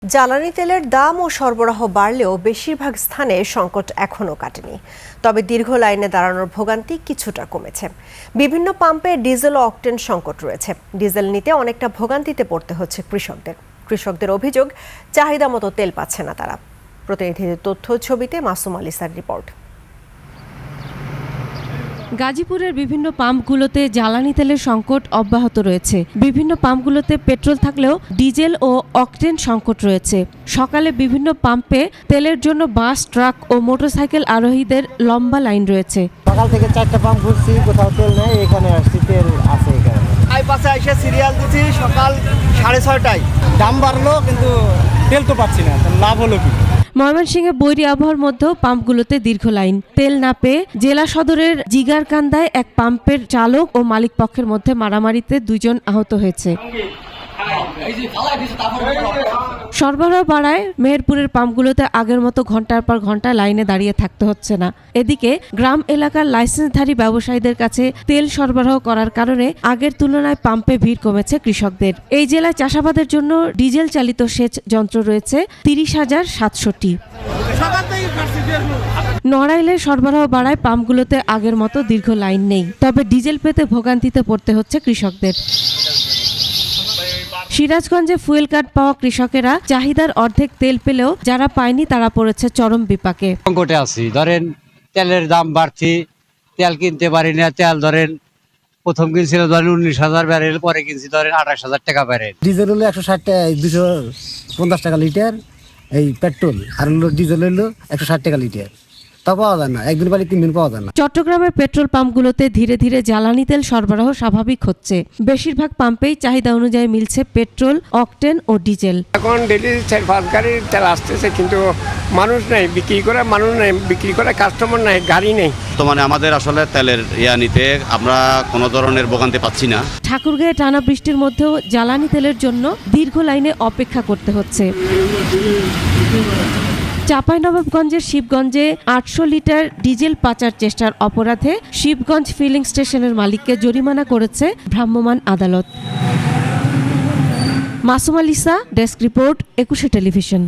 জ্বালানি তেলের দাম ও সরবরাহ বাড়লেও বেশিরভাগ স্থানে সংকট এখনও কাটেনি। তবে দীর্ঘ লাইনে দাঁড়ানোর ভোগান্তি কিছুটা কমেছে। বিভিন্ন পাম্পে ডিজেল ও অকটেন সংকট রয়েছে। ডিজেল নিতে অনেকটা ভোগান্তিতে পড়তে হচ্ছে কৃষকদের অভিযোগ, চাহিদা মতো তেল পাচ্ছে না তারা। প্রতিনিধিদের তথ্য ছবিতে মাসুম আলিসার রিপোর্ট। গাজীপুরের বিভিন্ন পাম্পগুলোতে জ্বালানি তেলের সংকট অব্যাহত রয়েছে। বিভিন্ন পাম্পগুলোতে পেট্রোল থাকলেও ডিজেল ও অকটেন সংকট রয়েছে। সকালে বিভিন্ন পাম্পে তেলের জন্য বাস, ট্রাক ও মোটরসাইকেল আরোহীদের লম্বা লাইন রয়েছে। সকাল থেকে 4টা পাম্প ঘুরছি, কোথাও তেল নেই। এখানে আসছি, তেল আছে এখানে। পাশে এসে সিরিয়াল দিচ্ছি সকাল 6:30টায়। দাম বাড়লো কিন্তু তেল তো পাচ্ছি না, লাভ হলো কি? ময়মনসিংহে বৈরী আবহাওয়ার মধ্যেও পাম্পগুলোতে দীর্ঘ লাইন। তেল না পেয়ে জেলা সদরের জিগারকান্দায় এক পাম্পের চালক ও মালিক পক্ষের মধ্যে মারামারিতে 2 জন আহত হয়েছে। সরবরাহ বাড়ায় মেহেরপুরের পাম্পগুলোতে আগের মতো ঘন্টার পর ঘন্টা লাইনে দাঁড়িয়ে থাকতে হচ্ছে না। এদিকে গ্রাম এলাকার লাইসেন্সধারী ব্যবসায়ীদের কাছে তেল সরবরাহ করার কারণে আগের তুলনায় পাম্পে ভিড় কমেছে কৃষকদের। এই জেলায় চাষাবাদের জন্য ডিজেল চালিত সেচ যন্ত্র রয়েছে 30,700টি। নড়াইলে সরবরাহ বাড়ায় পাম্পগুলোতে আগের মতো দীর্ঘ লাইন নেই। তবে ডিজেল পেতে ভোগান্তিতে পড়তে হচ্ছে কৃষকদের। সিরাজগঞ্জে ফুয়েল কার্ড পাওয়া কৃষকেরা চাহিদার অর্ধেক তেল পেলেও যারা পায়নি তারা পড়েছে চরম বিপাকে। সংকটে আছি। ধরেন তেলের দাম বাড়তি, তেল কিনতে পারি না। তেল ধরেন প্রথম কিনছিল ধরেন 19,000 ব্যারেল, পরে কিনছি ধরেন 28,000 টাকা ব্যারেল। ডিজেল হলো 160 টাকা, 250 টাকা লিটার। এই পেট্রোল আর হলো ডিজেল হলো 160 টাকা লিটার। তা পাওয়া যায় না, একদিন বাড়ি 3 দিন পাওয়া যায় না। চট্টগ্রামের পেট্রোল পাম্পগুলোতে ধীরে ধীরে জ্বালানি তেল সরবরাহ স্বাভাবিক হচ্ছে। বেশিরভাগ পাম্পেই চাহিদা অনুযায়ী মিলছে পেট্রোল, অকটেন ও ডিজেল। এখন ডেলি 4-5 গাড়ির তেল আসতেছে, কিন্তু মানুষ নাই বিক্রি করে, মানুষ নাই বিক্রি করে, কাস্টমার নাই, গাড়ি নেই। তো আমাদের আসলে তেলের নিতে আমরা কোনো ধরনের ভোগান্তি পাচ্ছি না। ঠাকুরগাঁয়ে টানা বৃষ্টির মধ্যেও জ্বালানি তেলের জন্য দীর্ঘ লাইনে অপেক্ষা করতে হচ্ছে। চাঁপাইনবাবগঞ্জের শিবগঞ্জে 800 লিটার ডিজেল পাচার চেষ্টার অপরাধে শিবগঞ্জ ফিলিং স্টেশনের মালিককে জরিমানা করেছে ভ্রাম্যমাণ আদালত। Masum আলিসা, desk report, 21 television.